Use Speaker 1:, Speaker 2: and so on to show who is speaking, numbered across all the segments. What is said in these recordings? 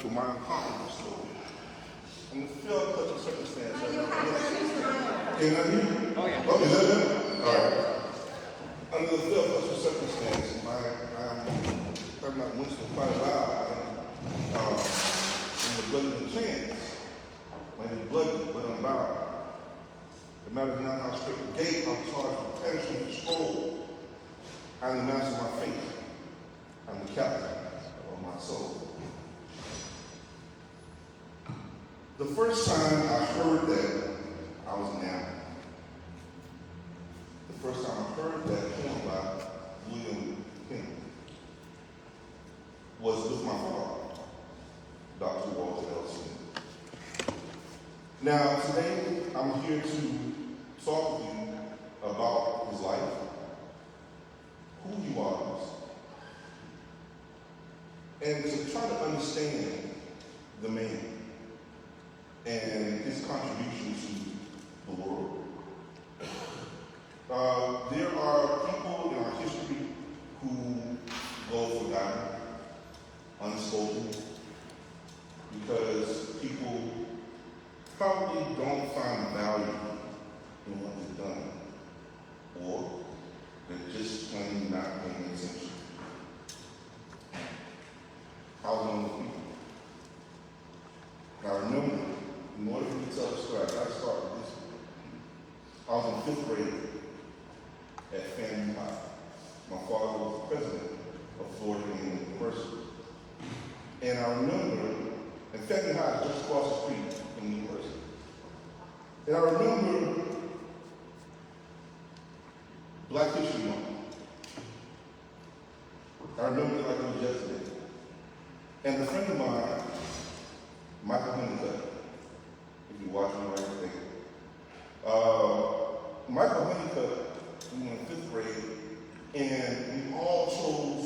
Speaker 1: for my accomplishments, Lord. And the feel such a circumstance. Can you hear me? Oh, yeah. Oh, is that it? All right. Under the feel of such a circumstance, I'm not whistling quite loud. In the blood of the chance, when it's bloody, but I'm bound. The matter is not how straight the gate, I'm charged with perishing the scroll. I'm the master of my faith. I'm the captain of my soul. The first time I heard that, I was enamored. The first time I heard that poem by William Henry was with my father, Dr. Walter L. Smith. Now, today, I'm here to talk with you about his life, who he was, and to try to understand the man and his contribution to the world. There are people in our history who go forgotten, unspoken, because people probably don't find value in what they've done, or they're just plain not paying attention. I was one of those people. Now remember, in order for me to tell the story, I got to start with this. I was in 5th grade at Family High. My father was the president of Florida University. And I remember, and Family High is just across the street from the university. And I remember Black History Month. I remember it like it was yesterday. And a friend of mine, Michael Honeycutt, if you're watching right there, Michael Honeycutt, we were in 5th grade, and we all chose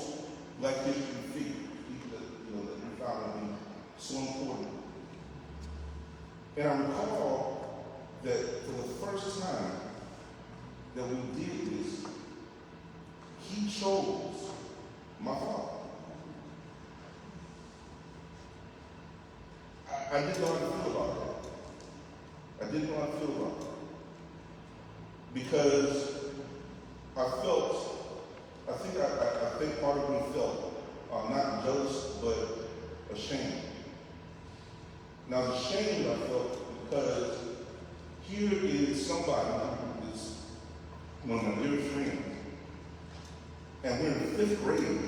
Speaker 1: Black History feet, people that we found to be so important. And I recall that for the first time that we did this, he chose my father. I didn't know how to feel about that. I didn't know how to feel about that. Because I think part of me felt not jealous, but ashamed. Now the shame I felt because here is somebody who is one of my dearest friends, and we're in 5th grade,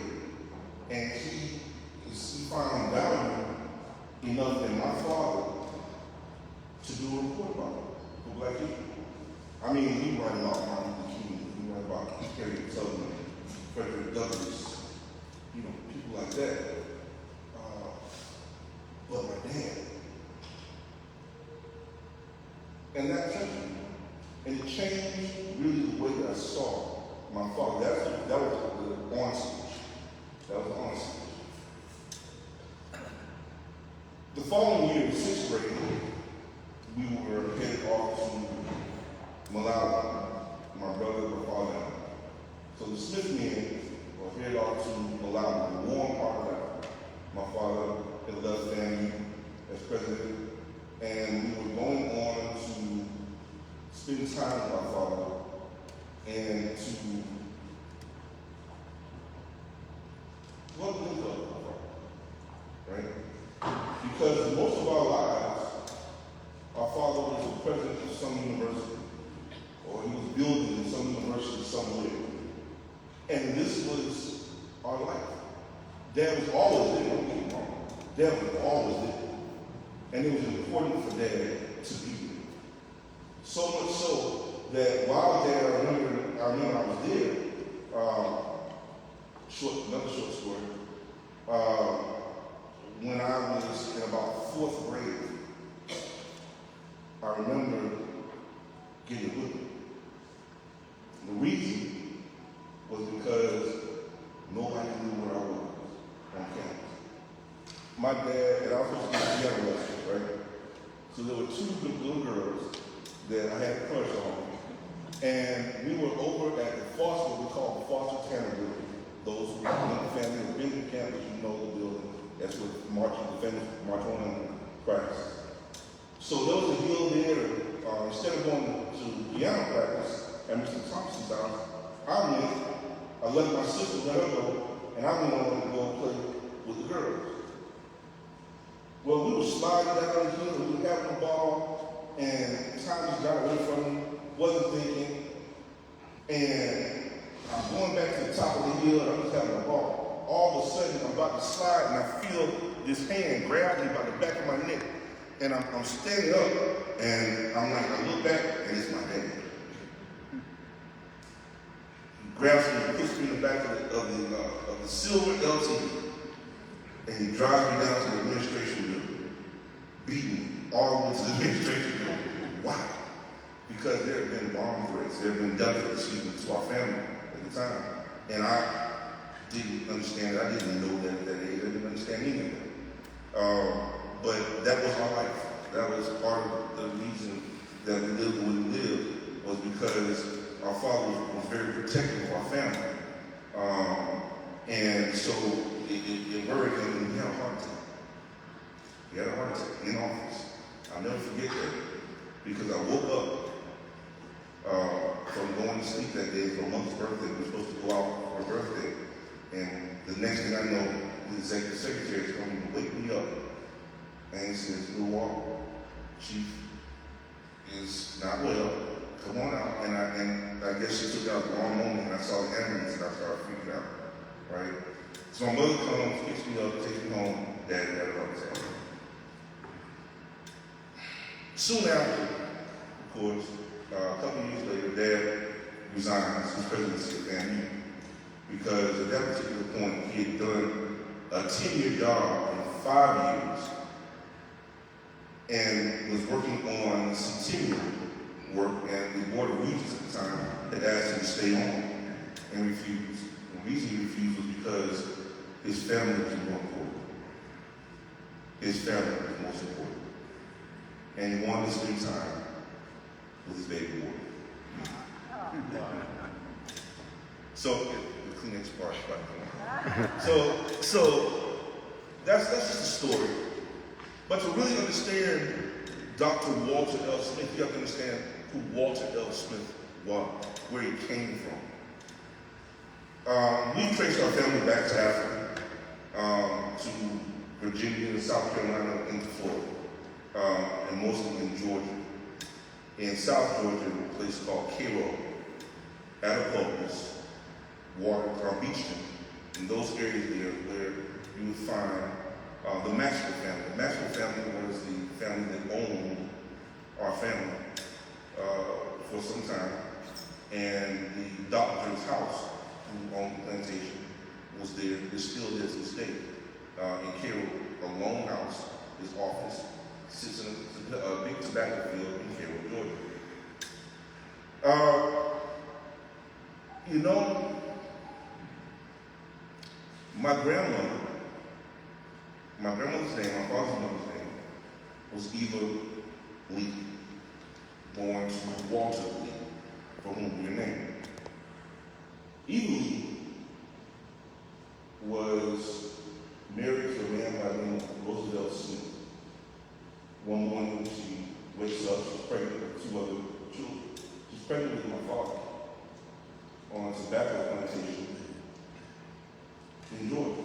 Speaker 1: and he found value enough in my father to do a report about it for Black history. I mean, he write about Martin Luther King, he write about Harriet Tubman, Frederick Douglass, people like that. But my dad. And that changed me. And it changed really the way that I saw my father. That was the on switch. That was the on switch. The following year, in 6th grade, we were headed off to Malawi, my brother, my father. So the Smith men were headed off to Malawi, the warm part of Africa. My father had left family as president, and we were going on to spend time with my father and to love my father, right? Because most of our lives, our father was the president of some university, or he was building some university somewhere. And this was our life. Dad was always there, don't get me wrong. Dad was always there. And it was important for Dad to be there. So much so that while Dad, I remember I was there, another short story. When I was in about 4th grade, I remember getting whipped. The reason was because nobody knew where I was on campus. My dad, and I was supposed to be together last year, right? So there were 2 good little girls that I had a crush on. And we were over at the foster, what we call the foster Tanner building. Those who know the family have been to campus, you know the building. That's what the famous March on practice. So there was a hill there. Instead of going to piano practice at Mr. Thompson's house, I let my sister let her go, and I went on to go play with the girls. Well, we were sliding down the hill, we were having a ball, and time just got away from me, wasn't thinking, and I'm going back to the top of the hill, and I'm just having a ball. All of a sudden, I'm about to slide, and I feel this hand grab me by the back of my neck, and I'm standing up, and I'm like, I look back, and it's my dad. He grabs me and puts me in the back of the silver LT, and he drives me down to the administration building, beating me all the way to the administration building. Why? Because there have been bomb threats, there have been death threats to our family at the time. And I didn't understand it. I didn't know that at that age. I didn't understand any of that. But that was our life. That was part of the reason that we lived the way we lived, was because our father was very protective of our family. And so it worried him, and he had a heart attack. He had a heart attack in office. I'll never forget that, because I woke up from going to sleep that day for my mother's birthday. We were supposed to go out for her birthday. And the next thing I know, the executive secretary is coming to wake me up. And he says, "Little Walker, Chief is not well. Come on out." And I guess she took out the wrong moment, and I saw the ambulance, and I started freaking out. Right? So my mother comes, picks me up, takes me home. Dad had a heart attack. Soon after, of course, a couple of years later, Dad resigns his presidency of FAMU, because at that particular point, he had done a 10-year job in 5 years and was working on centennial work, and the Board of Regents at the time had asked him to stay on and refused. The reason he refused was because his family was more important. His family was most important. And he wanted to spend time with his baby boy. So, the Kleenex part, So that's just a story. But to really understand Dr. Walter L. Smith, you have to understand who Walter L. Smith was, where he came from. We traced our family back to Africa, to Virginia and South Carolina into Florida, and mostly in Georgia. In South Georgia, a place called Cairo, Attapulgos, Beachton, in those areas there where you would find the Maxwell family. The Maxwell family was the family that owned our family for some time, and the doctor's house, who owned the plantation, was there. It still is to this day. In Cairo, a lone house, his office, sits in a big tobacco field in Cairo, Georgia. You know, my grandmother's name, my father's mother's name, was Eva Lee, born to Walter Lee, for whom we are named. Eva Lee was married to a man by the name of Roosevelt Smith. One morning she wakes up, she's pregnant with 2 other children. She's pregnant with my father on a tobacco plantation in Georgia.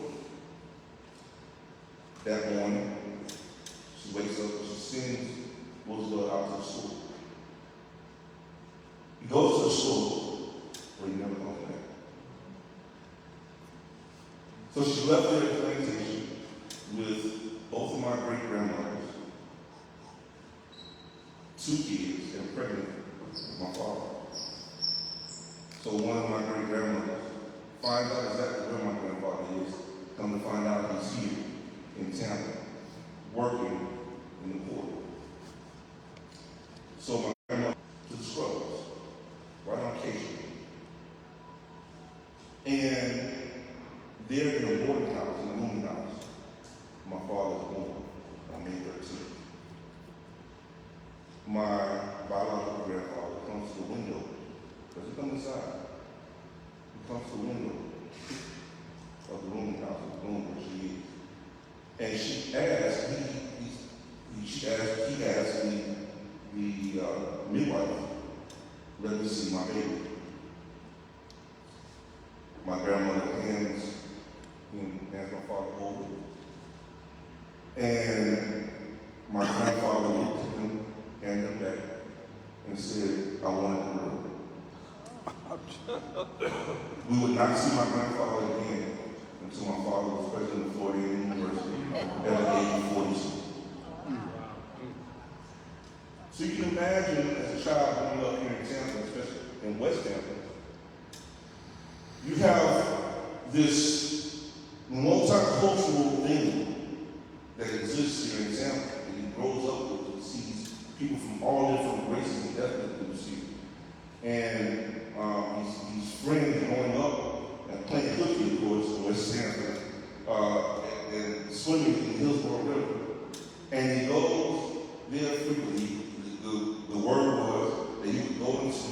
Speaker 1: That morning, she wakes up and she sends Roosevelt out to the school. He goes to the school where he never comes back. So she left there at the plantation with both of my great-grandmothers, 2 kids, and pregnant with my father. So one of my great-grandmothers finds out exactly where my grandfather is. Come to find out he's here in Tampa, working in the port. So my grandmother to the scrubs, right on occasion. And there in a boarding house, in a rooming house, my father was born on May 13th. My biological grandfather comes to the window. Doesn't come inside. He comes to the window of the rooming house, the room where she is. And she asked, he asked the midwife, let me see my baby. My grandmother hands my father over. And my grandfather looked at him, handed him back, and said, I want a girl. We would not see my grandfather again until my father was president of Florida University at the age of 42. So you can imagine as a child growing up here in Tampa, especially in West Tampa, you have this multicultural thing that exists here in Tampa that he grows up with. He sees people from all different races and ethnicities. And he's friends growing up and playing hooky, of course, in West Tampa, and swimming in Hillsborough River. And he goes there frequently. The word was that he would go into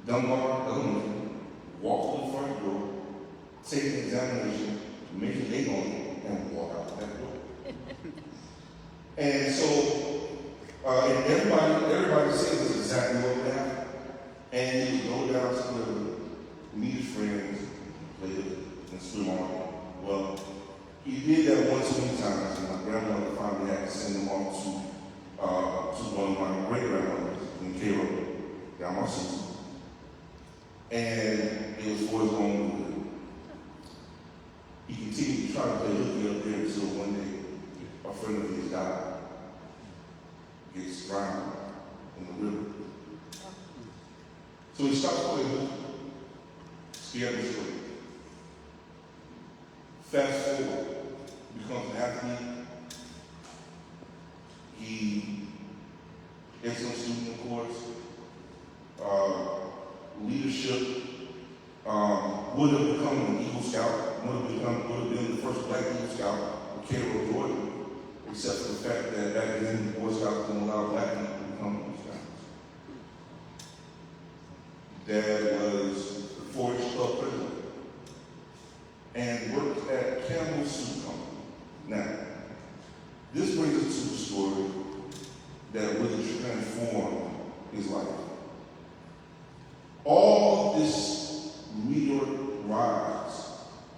Speaker 1: Dunbar Elementary, walk to the front door, take an examination, make a date on it, and walk out that door. And so, and everybody says this exactly what happened. And he would go down to the river, meet his friends, play and swim on. Well, he did that one too many times, and my grandmother finally had to send him off to one of my great-grandmothers in Cairo, down my sister. And it was for his own good. He continued to try to play hooky up there until one day a friend of his died, gets drowned in the river. So he stops playing hooky, scared and straight. Fast forward, becomes an athlete. He excellent student, of course. Leadership. Would have become an Eagle Scout. Would have been the first black Eagle Scout in Cairo, Georgia. Except for the fact that back then the Boy Scouts didn't allow black people to become Eagle Scouts. Dad was the 4-H club president and worked at Campbell's Soup Company. Now, this brings us to the story that really transformed his life. All of this meteoric rise,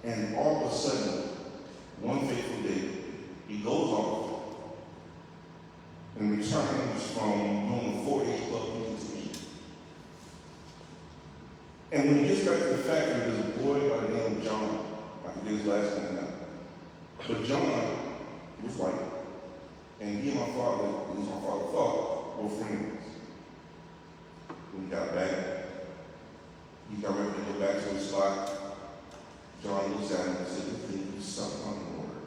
Speaker 1: and all of a sudden, one fateful day, he goes off and returns from doing a 4-H club presentation. And when he gets back to the factory, there's a boy by the name of John. I forget his last name now. But John was white. And he and my father, at least my father thought, were friends. When he got back, he got ready to go back to his spot. John looks at him and said, "You think you suck on the word?"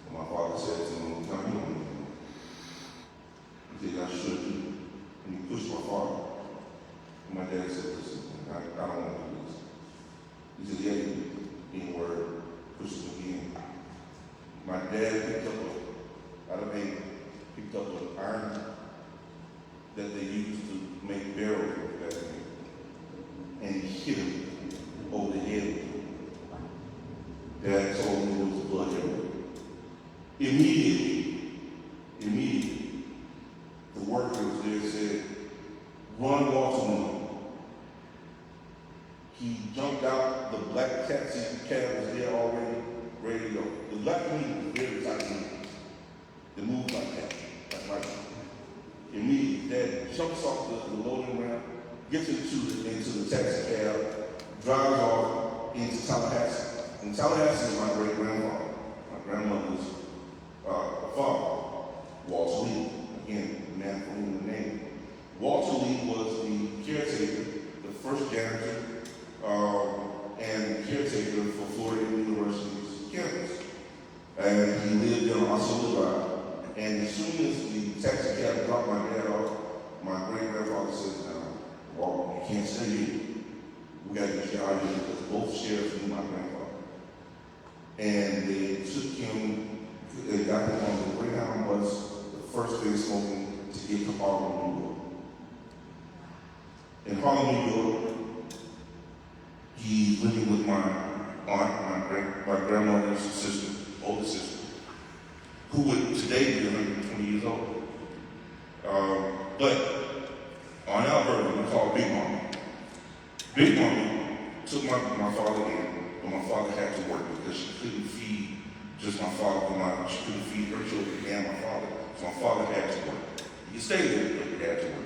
Speaker 1: And my father said to him, "No, you don't need to." He said, "I should do." And he pushed my father. And my dad said, "Listen, I don't want to do this." He said, "Yeah, you do." In word, pushed him again. My dad picked up an iron that they used to make barrels with back then, and he hit him over the head. Dad told me there was blood everywhere. Immediately, the workers there said, "Run, Walter." He jumped out. The black taxi cab was there already, ready to go. The black community was very excited. They moved like that. That's right. Immediately, Dad jumps off the loading ramp, gets into the taxi cab, drives off into Tallahassee. And Tallahassee is my great-grandfather, my grandmother's father, Walter Lee. Again, the man from whom the name. Walter Lee was the caretaker, the first janitor, and caretaker for Florida University's campus. And he lived in Osceola Drive. And as soon as the taxi cab dropped my dad off, my great-grandfather says, "Walter, you can't stay here. We got to get you out of here," because both sheriffs knew my grandfather. And they took him, they got him on the Greyhound bus, the first day smoking, to get to Harlem, New York. In Harlem, New York, he's living with my aunt, my grandmother's sister, older today be 120 years old. But on Alberta, we call Big Mama. Big Mama took my father in, but my father had to work because she couldn't feed just my father, she couldn't feed her children and my father. So my father had to work. He stayed there, but he had to work.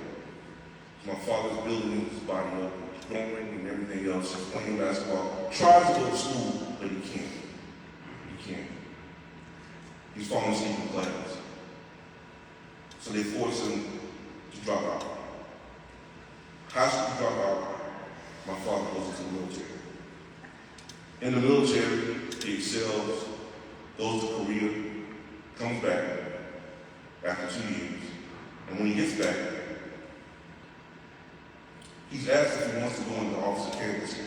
Speaker 1: So my father's building his body up, growing and everything else, he's playing basketball, tries to go to school, but he can't. He can't. He's falling asleep in class. So they force him to drop out. High school drop out, my father goes into the military. In the military, he excels, goes to Korea, comes back after 2 years. And when he gets back, he's asked if he wants to go into the office of candidacy.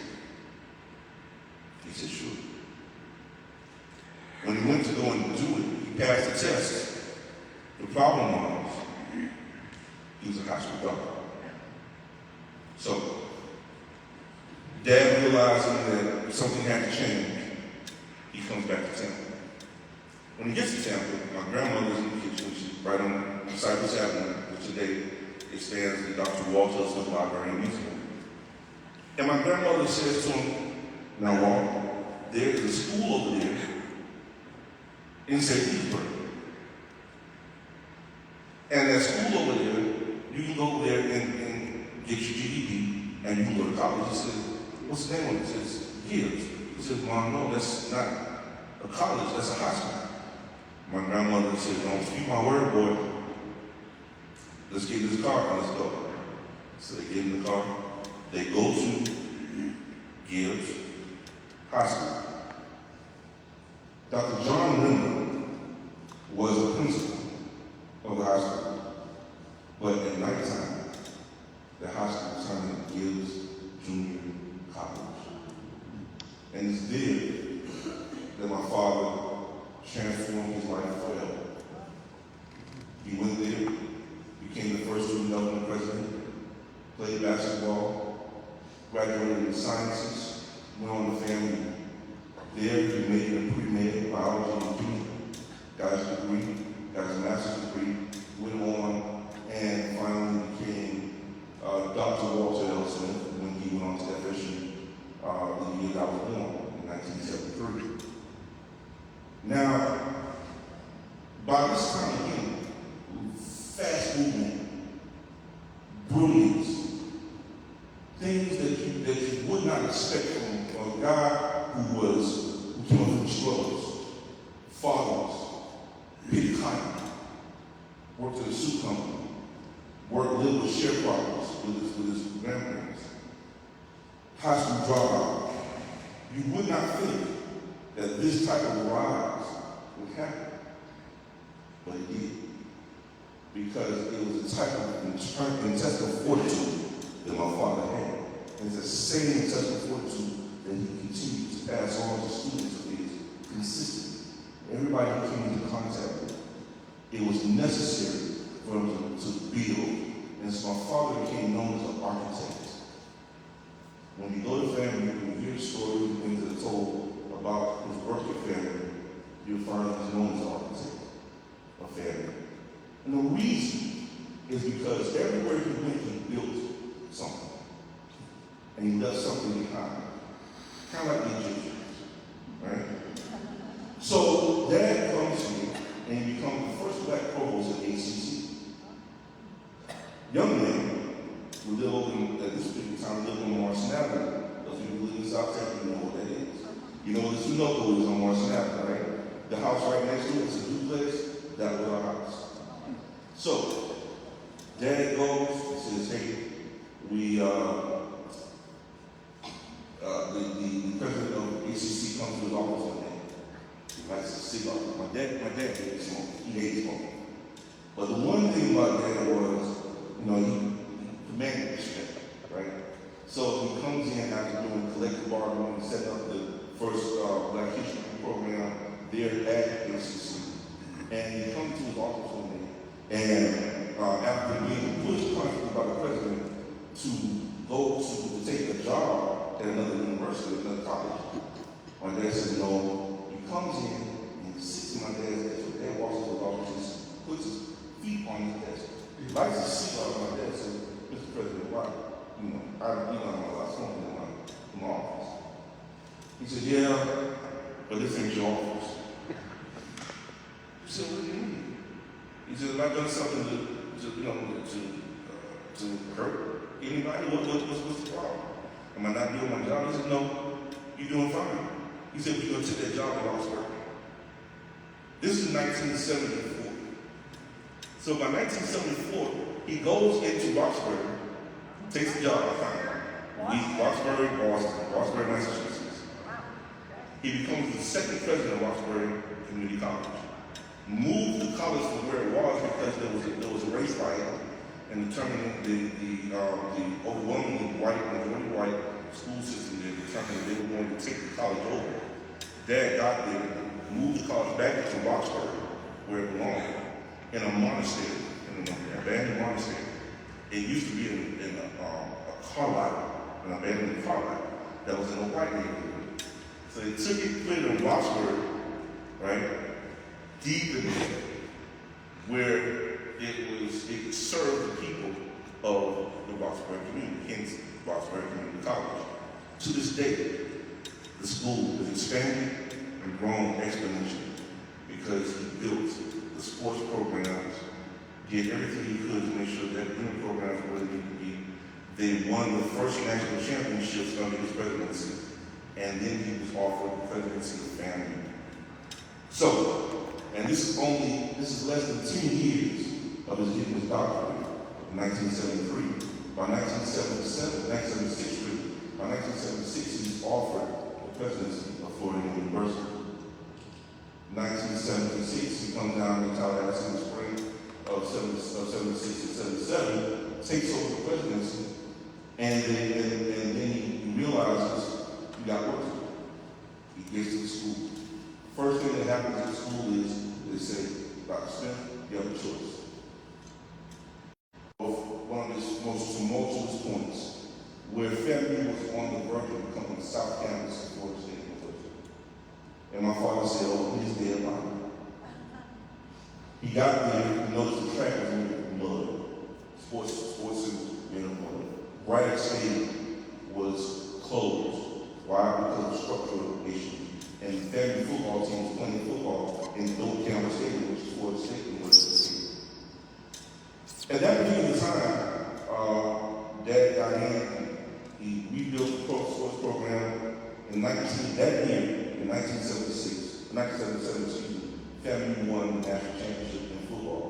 Speaker 1: He said, sure. When he went to go and do it, he passed the test. The problem was, he was a high school dropout. So, Dad realizing that something had to change, he comes back to Tampa. When he gets to Tampa, my grandmother's in the kitchen, she's right on Cypress Avenue, which today expands the Dr. Walter Smith Library and Museum. And my grandmother says to him, now Walter, there is a school over there in St. Petersburg. And that school over there, you can go there and get your GED, and you can go to college. He says, what's the name of it? He says, Gibbs. He says, Mom, no, that's not a college, that's a high school. My grandmother said, don't speak my word, boy. Let's get in this car and let's go. So they get in the car. They go to Gibbs High School. Dr. John Rimmer was the principal of the high school. But at nighttime, the high school turned into Gibbs Junior College. And it's there that my father transformed his life forever. He went there, became the first student government president, played basketball, graduated in sciences, went on to family. There he made a pre-med biology degree, got his degree, got his master's degree, went on, and finally became Dr. Walter L. Smith when he went on to FSU the year I was born, in 1973. Now, by this time again, fast movement, brilliance, things that you would not expect from a guy who came from struggles, fathers, big time, worked at a soup company, lived with sharecroppers with his grandparents, high school dropout. You would not think that this type of rise would happen, but it did. Because it was the type of intestinal fortitude that my father had. It's the same intestinal fortitude that he continued to pass on to students of his consistently. Everybody he came into contact with, it was necessary for him to build. And so my father became known as an architect. When you go to family, you hear stories and things that are told about his birthday family, you'll find that he's known as an architect of family. And the reason is because everywhere he went, he built something. And he left something behind. Kind of like the Egyptians, right? So Dad comes here and he becomes the first black provost at ACC. Young men who live over at this particular time live on Morrison Avenue. Those people who live in South Texas, you know what that is. You know what the Sunoco is on Morrison Avenue, right? The house right next to it is a duplex. That was our house. So, Dad goes and says, hey, the president of ACC comes to his office one day. He lights a cigar. My dad hated smoking. He hated smoking. But the one thing about Dad was, he commanded respect, right? So he comes in after doing collective bargaining and setting up the first Black History program there at ACC. And he comes to his office one day, and after being pushed constantly by the president to go to take a job at another university, another college, my dad said no. He comes in and he sits in my dad's desk. Dad walks into his office and I used to see my dad say, Mr. President, why? I'm allowed smoking in my office. He said, yeah, but this ain't your office. I said, what do you mean? He said, have I done something to hurt anybody? What's the problem? Am I not doing my job? He said, no, you're doing fine. He said, we're going to take that job in Roxbury. This is 1974. So by 1974, he goes into Roxbury, takes the job, leaves Roxbury, Massachusetts. He becomes the second president of Roxbury Community College. Moved the college from where it was because there was a race riot and determining the overwhelmingly majority white school system there determined they were going to take the college over. Dad got there, moved the college back to Roxbury, where it belonged, in a monastery, in an abandoned monastery. It used to be in a car lot, an abandoned car lot that was in a white neighborhood. So they took it, put it in Roxbury, right, deep in there, where it served the people of the Roxbury community, hence Roxbury Community College. To this day, the school is expanding and grown exponentially because he built the sports programs, did everything he could to make sure that the programs were where they needed to be. They won the first national championships under his presidency, and then he was offered the presidency of the family. So, and this is less than 10 years of his getting his doctorate in 1973. By 1976, he's offered the presidency of Florida University. 1976, he comes down to Tallahassee in the spring of 76 and 77, takes over the presidency, and then he realizes he got work to do. He gets to the school. First thing that happens at the school is they say, Dr. Smith, you have a choice. One of the most tumultuous points where FAMU was on the verge of becoming the South Campus of Florida State University. And my father said, oh, he's dead body. He got there, he noticed the track was made of mud. Sports is made of mud. Right Stadium was closed. Why? Because of structural issues. And the FAMU football team was playing football in Tampa Stadium, which is Florida State University. At that particular time, Dad got in, he rebuilt the sports program in 1977, FAMU won the national championship in football,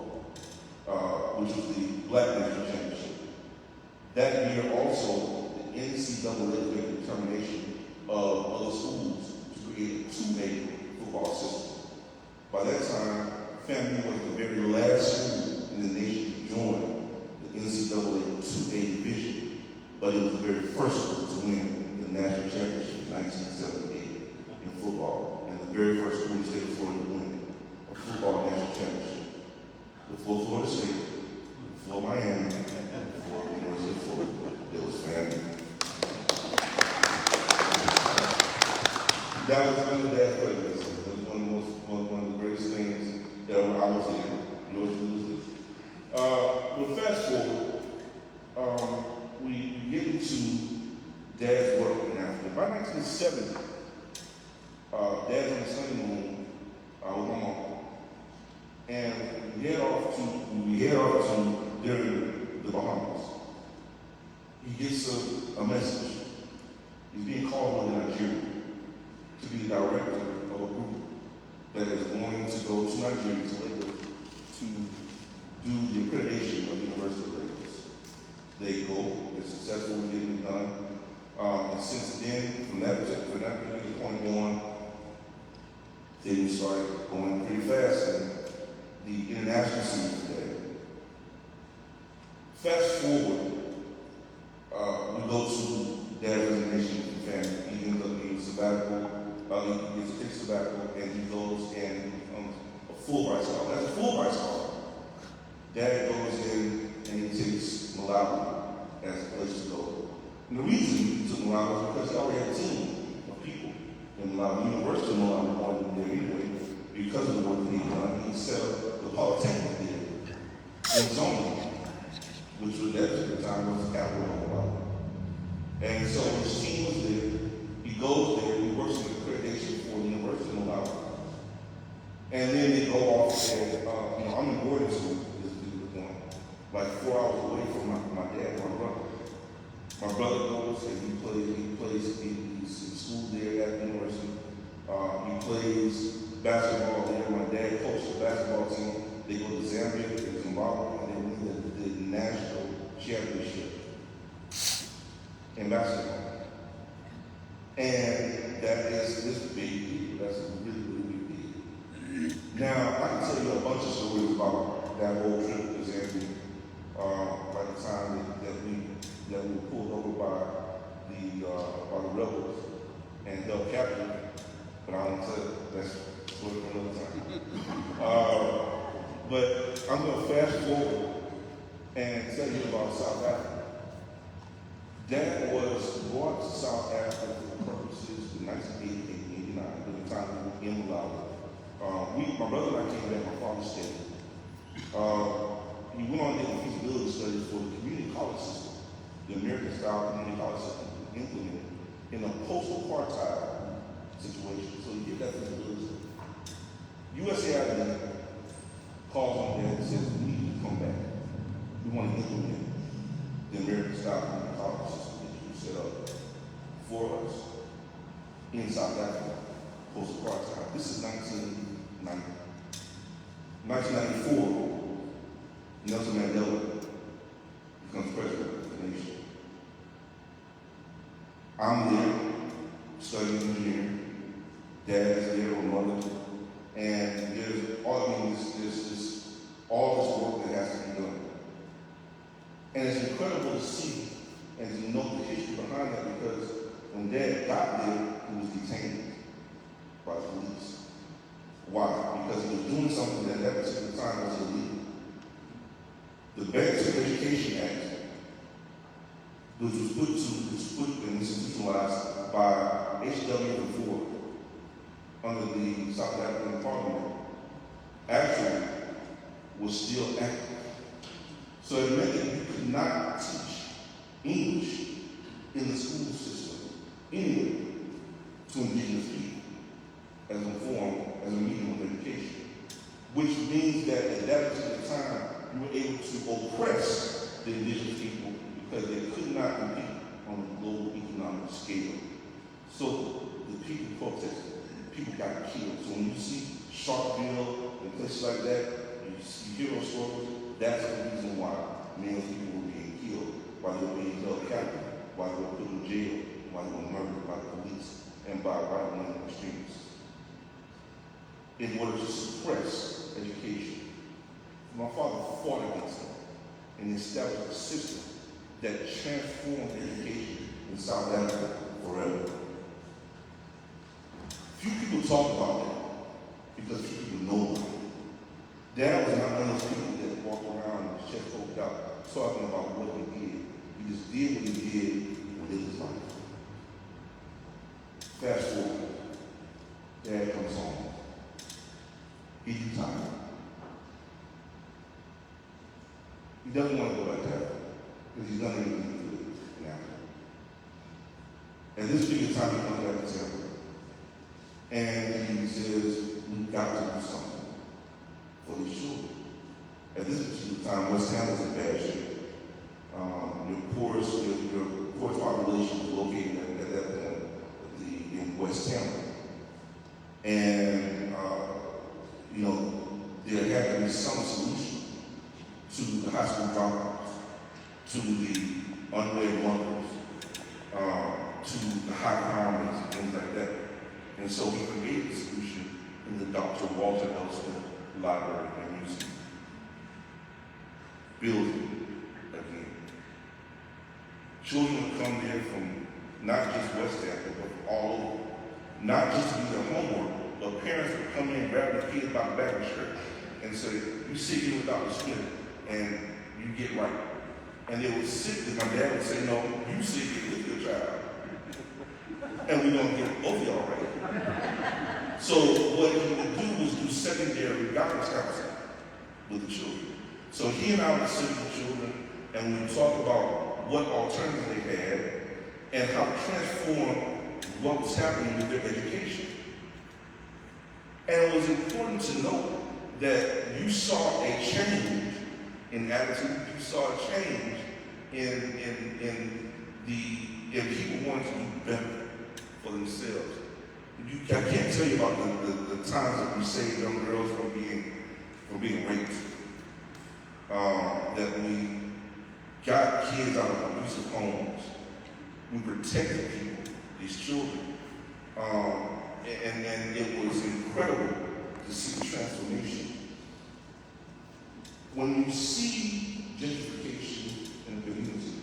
Speaker 1: which was the Black National Championship. That year also, the NCAA made a determination of other schools to create a 2A football system. By that time, FAMU was the very last school in the nation to join the NCAA 2A division, but it was the very first school to win the national championship in 1978 in football, and the very first school in the state of Florida to win a football national championship. Before Florida State, before Miami, and before the University of Florida, it was FAMU. That was under Dad's presidency. It was one of the greatest things that I was in. Yours was this. But fast forward, we get into Dad's work in Africa. By 1970, Dad's on his honeymoon with my mom, and we head off to the Bahamas. He gets a message. He's being called to Nigeria to be the director of a group that is going to go to Nigeria to Lagos to do the accreditation of the University of Lagos. They go, they're successful in getting it done. And since then, from that particular point on, things started going pretty fast in the international scene today. Fast forward, we go to Dad's resignation from family. He ends up being sabbatical. He gets a sabbatical, and he goes and becomes a Fulbright scholar. That's a Fulbright scholar. Dad goes in and he takes Malawi as a place to go. And the reason he took Malawi was because he already had a team of people in Malawi. The University of Malawi wanted him there anyway because of the work that he'd done. He set up the Polytechnic there in zoning. they go off and, I'm in boarding school, this particular point, like 4 hours away from my dad and my brother. My brother goes and he's in school there at the university. He plays basketball there. My dad coaches the basketball team. They go to Zambia and Zimbabwe, and they win the national championship in basketball. And that is this big deal. That's a really, really big deal. Now, I can tell you a bunch of stories about that whole trip to Zambia. By the time that we were pulled over by the rebels and held captive, but I won't tell you. That's story for another time. But I'm going to fast forward and tell you about South Africa. Dad was brought to South Africa for the purposes in 1988, 1989, during the time we were in Malawi. My brother and I came back, my father stayed. He went on to do feasibility studies for the community college system, the American style community college system implemented in a post-apartheid situation. So you get that feasibility study. USAID calls on Dad and says, we need you to come back. We want to implement the American style community college system that you set up for us in South Africa, post-apartheid. This is 1990. 1994, Nelson Mandela becomes president of the nation. I'm there, studying engineering. Dad is there with mother. And there's all this work that has to be done. And it's incredible to see and to know the history behind that, because when Dad got there, he was detained by the police. Why? Because he was doing something that at that particular time was illegal. The Banks of Education Act, which was put and institutionalized by H.W. Ford under the South African Parliament, actually was still active. So it meant that you could not teach English in the school system anyway to indigenous people as a form, as a medium of education, which means that at that particular time, you were able to oppress the indigenous people because they could not compete on a global economic scale. So the people protested. People got killed. So when you see Sharpeville and places like that, you hear those stories, that's the reason why many people were being killed, why they were being held captive, why they were put in jail, why they were murdered by the police and by right-wing extremists. In order to suppress education. My father fought against that and established a system that transformed education in South Africa forever. Few people talk about that because few people know about it. Dad was not one of those people that walked around and chest poked out talking about what he did. He just did what he did within his life. Fast forward. Dad comes home. He's retired. He doesn't want to go back to Africa because he's done everything he could in Africa. And this particular time he comes back to Tampa. And he says, we've got to do something for these children. At this particular time, West Tampa is in bad shape. Your poorest population is located at that point in West Tampa. And there had to be some solution to the high school dropouts, to the unwed mothers, to the high crime rates and things like that. And so he created a solution in the Dr. Walter L. Smith Library and Museum. Building again. Children would come there from not just West Africa, but all over. Not just to do their homework, but parents would come in, grab the kids by the back of the shirt, and say, you sit here with Dr. Smith, and you get right. And they would sit there, my dad would say, no, you sit here with your child. And we're going to get both of y'all right. So what he would do was do secondary guidance counseling with the children. So he and I would sit with the children, and we would talk about what alternatives they had, and how to transform what was happening with their education. And it was important to note that you saw a change in attitude, you saw a change in people wanting to do better for themselves. I can't tell you about the times that we saved young girls from being raped. That we got kids out of abusive homes. We protected people, these children. And it was incredible to see the transformation. When you see gentrification in a community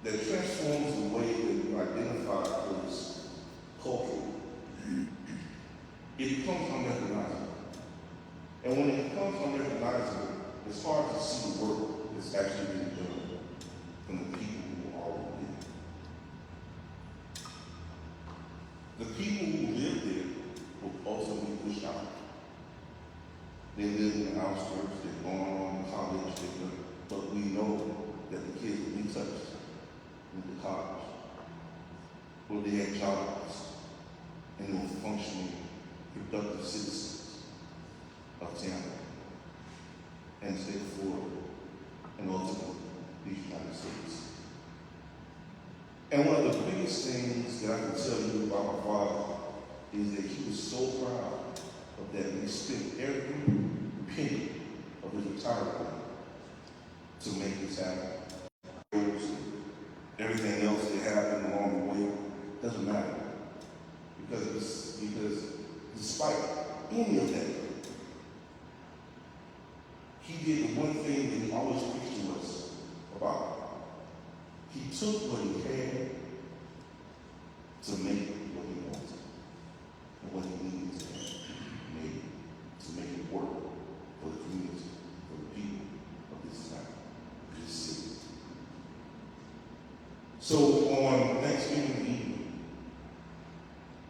Speaker 1: that transforms the way that you identify a place culturally, it becomes unrecognizable. And when it becomes unrecognizable, it's hard to see the work that's actually being done from the people who are already there. The people who live there will also be pushed out. They live in the outskirts, they're going on to college, but we know that the kids that we touched went to college, where they had jobs, and they were functioning, productive citizens of Tampa and the state of Florida, and ultimately the United States. And one of the biggest things that I can tell you about my father is that he was so proud of that. He spent every penny of his retirement to make this happen. Everything else that happened along the way doesn't matter. Because despite any of that, he did the one thing that he always preached to us about. He took what he had to make what he wanted, and what he needed to make it work for the community, for the people of this town, this city. So on Thanksgiving evening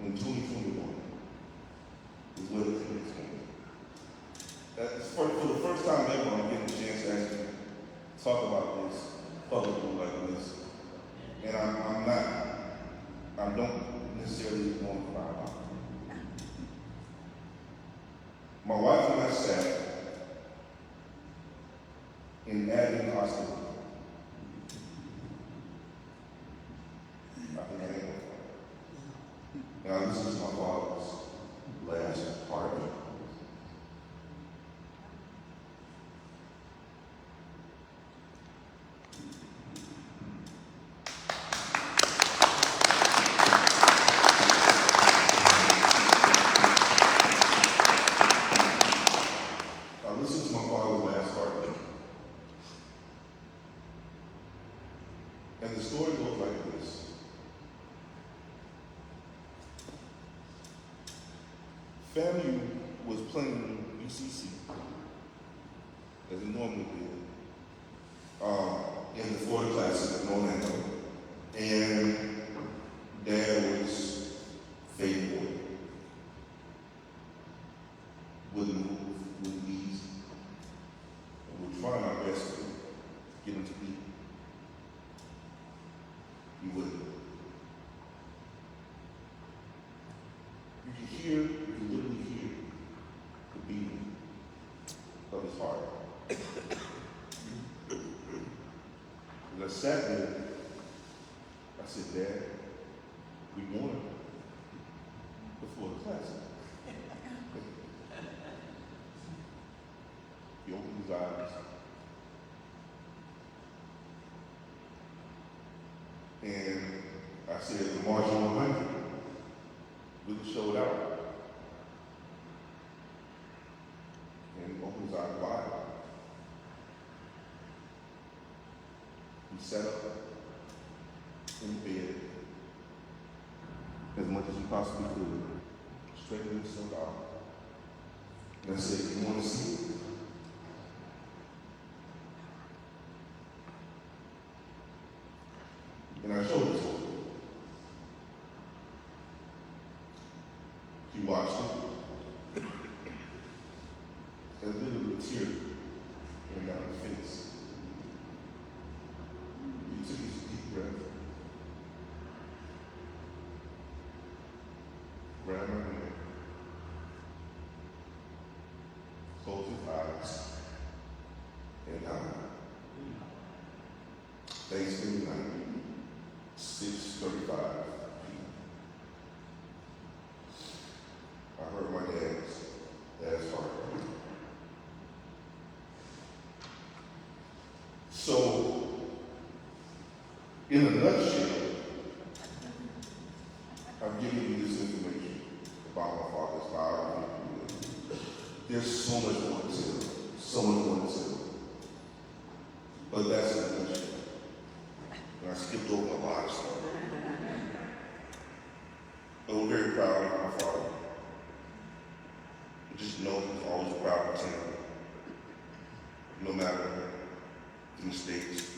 Speaker 1: in 2021 is where the things came. For the first time ever, I'm getting a chance to actually talk about this publicly like this. And I don't necessarily want to cry about it. My wife and I sat in Avenue Hospital. Now, this is my father's last party. Now, this is my father's last party. And the story goes like this. Family was playing UCC, as it normally did, in the Florida Classic in Orlando. And Dad was faithful, wouldn't move, wouldn't ease. And we're trying our best to get him to eat. He wouldn't. You can literally hear the beating of his heart. As I sat there, I said, Dad, we won before the class. He opened his eyes. And I said, the margin 100 really showed out. And he opened his eyes wide. He sat up in bed as much as he possibly could, straightened himself out. And I said, you want to see it? And I showed it to him. He watched it. And literally a tear ran down his face. He took his deep breath, grabbed my hand, close his eyes, and died. Thanksgiving night, 6:35 p.m. I heard my dad's heart. So, in a nutshell, I've given you this information about my father's biography. There's so much more to tell, so much more to tell. But that's in a nutshell. And I skipped over a lot of stuff. But we're very proud of my father. Just know he's always proud of him. No matter the mistakes,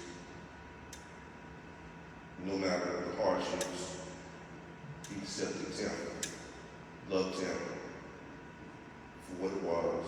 Speaker 1: no matter the hardships, he accepted Tampa, loved Tampa for what it was.